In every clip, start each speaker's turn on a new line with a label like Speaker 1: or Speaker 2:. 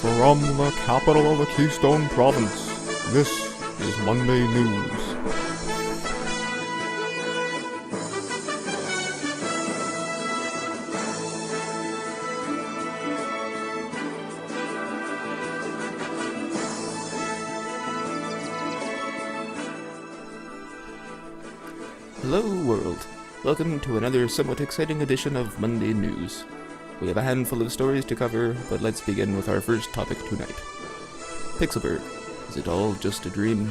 Speaker 1: From the capital of the Keystone Province, this is Monday News.
Speaker 2: Hello world, welcome to another somewhat exciting edition of Monday News. We have a handful of stories to cover, but let's begin with our first topic tonight. Pixelburg. Is it all just a dream?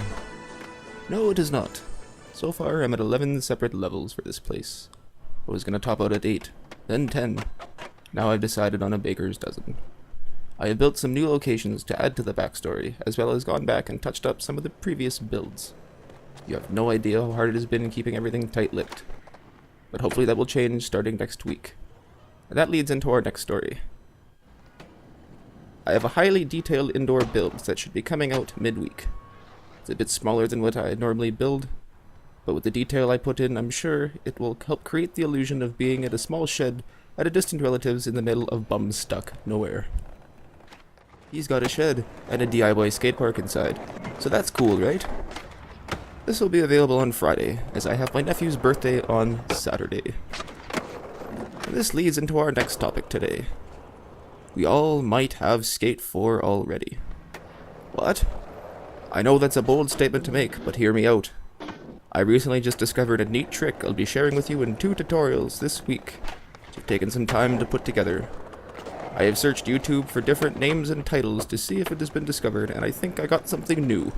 Speaker 2: No, it is not. So far, I'm at 11 separate levels for this place. I was gonna top out at 8, then 10. Now I've decided on a baker's dozen. I have built some new locations to add to the backstory, as well as gone back and touched up some of the previous builds. You have no idea how hard it has been keeping everything tight-lipped. But hopefully that will change starting next week. And that leads into our next story. I have a highly detailed indoor build that should be coming out midweek. It's a bit smaller than what I normally build, but with the detail I put in, I'm sure it will help create the illusion of being at a small shed at a distant relative's in the middle of bum-stuck nowhere. He's got a shed and a DIY skate park inside, so that's cool, right? This will be available on Friday, as I have my nephew's birthday on Saturday. And this leads into our next topic today. We all might have Skate 4 already. What? I know that's a bold statement to make, but hear me out. I recently just discovered a neat trick I'll be sharing with you in 2 tutorials this week, which have taken some time to put together. I have searched YouTube for different names and titles to see if it has been discovered, and I think I got something new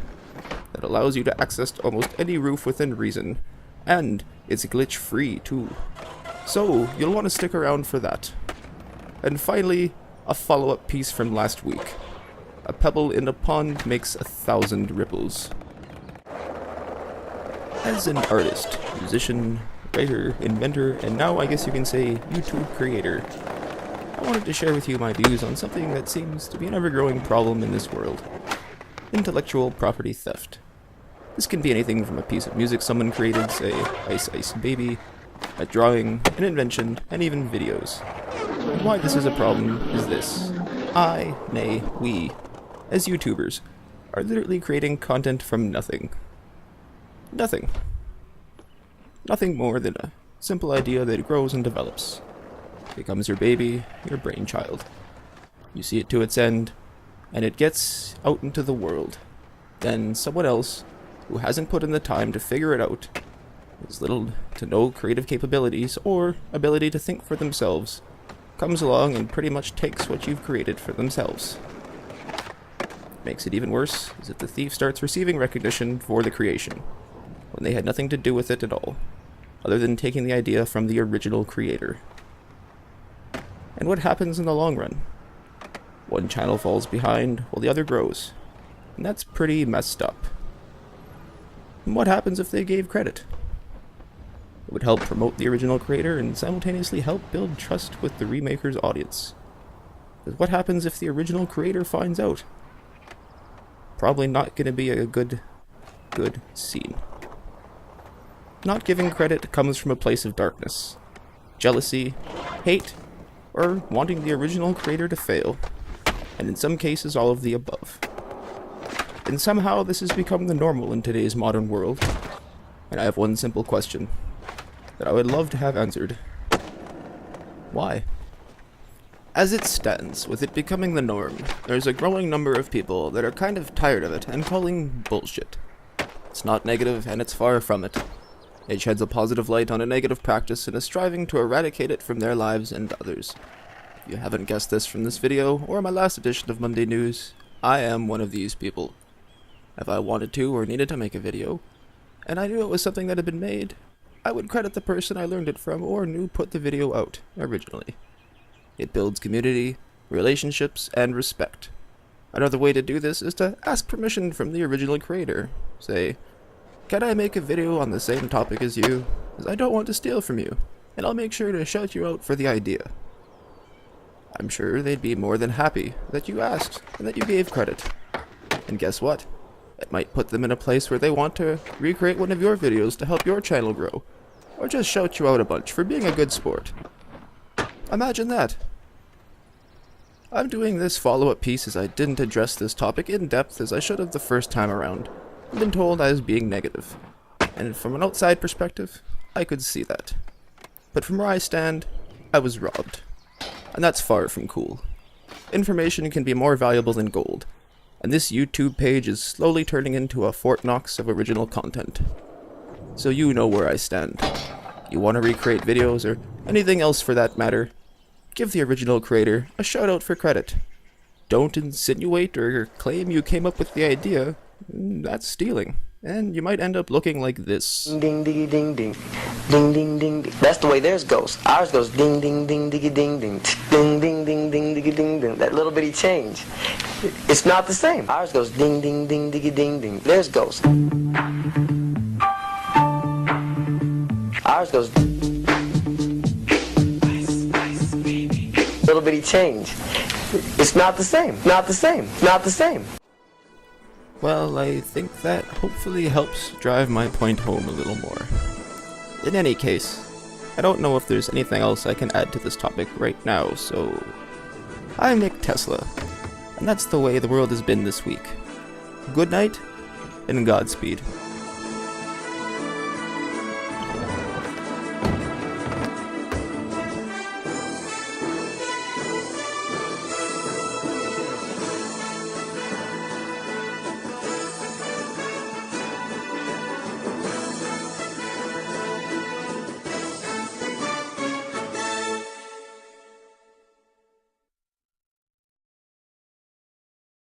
Speaker 2: that allows you to access almost any roof within reason, and it's glitch free too. So you'll want to stick around for that. And finally, a follow-up piece from last week. A pebble in a pond makes 1,000 ripples. As an artist, musician, writer, inventor, and now I guess you can say YouTube creator, I wanted to share with you my views on something that seems to be an ever-growing problem in this world. Intellectual property theft. This can be anything from a piece of music someone created, say Ice Ice Baby, a drawing, an invention, and even videos. And why this is a problem is this. We, as YouTubers, are literally creating content from nothing. Nothing. Nothing more than a simple idea that grows and develops. It becomes your baby, your brainchild. You see it to its end, and it gets out into the world. Then someone else, who hasn't put in the time to figure it out, has little to no creative capabilities or ability to think for themselves, comes along and pretty much takes what you've created for themselves. Makes it even worse is that the thief starts receiving recognition for the creation, when they had nothing to do with it at all, other than taking the idea from the original creator. And what happens in the long run? One channel falls behind while the other grows, and that's pretty messed up. And what happens if they gave credit? It would help promote the original creator and simultaneously help build trust with the remaker's audience. But what happens if the original creator finds out? Probably not going to be a good scene. Not giving credit comes from a place of darkness, jealousy, hate, or wanting the original creator to fail, and in some cases all of the above. And somehow this has become the normal in today's modern world, and I have one simple question that I would love to have answered. Why? As it stands, with it becoming the norm, there's a growing number of people that are kind of tired of it and calling bullshit. It's not negative, and it's far from it. It sheds a positive light on a negative practice and is striving to eradicate it from their lives and others. If you haven't guessed this from this video, or my last edition of Monday News, I am one of these people. If I wanted to or needed to make a video, and I knew it was something that had been made, I would credit the person I learned it from or knew put the video out originally. It builds community, relationships, and respect. Another way to do this is to ask permission from the original creator. Say, can I make a video on the same topic as you? As I don't want to steal from you, and I'll make sure to shout you out for the idea. I'm sure they'd be more than happy that you asked and that you gave credit. And guess what? It might put them in a place where they want to recreate one of your videos to help your channel grow, or just shout you out a bunch for being a good sport. Imagine that. I'm doing this follow-up piece as I didn't address this topic in depth as I should have the first time around. I've been told I was being negative. And from an outside perspective, I could see that. But from where I stand, I was robbed. And that's far from cool. Information can be more valuable than gold, and this YouTube page is slowly turning into a Fort Knox of original content. So you know where I stand. You want to recreate videos, or anything else for that matter, give the original creator a shout out for credit. Don't insinuate or claim you came up with the idea. That's stealing. And you might end up looking like this.
Speaker 3: Ding ding ding ding ding ding ding ding. That's the way theirs goes. Ours goes ding ding ding ding ding ding ding ding ding ding ding ding ding. That little bitty change. It's not the same. Ours goes ding ding ding ding ding ding. Theirs goes. Ours goes. Little bitty change. It's not the same. Not the same. Not the same.
Speaker 2: Well, I think that hopefully helps drive my point home a little more. In any case, I don't know if there's anything else I can add to this topic right now, so... I'm Nick Tesla, and that's the way the world has been this week. Good night, and Godspeed.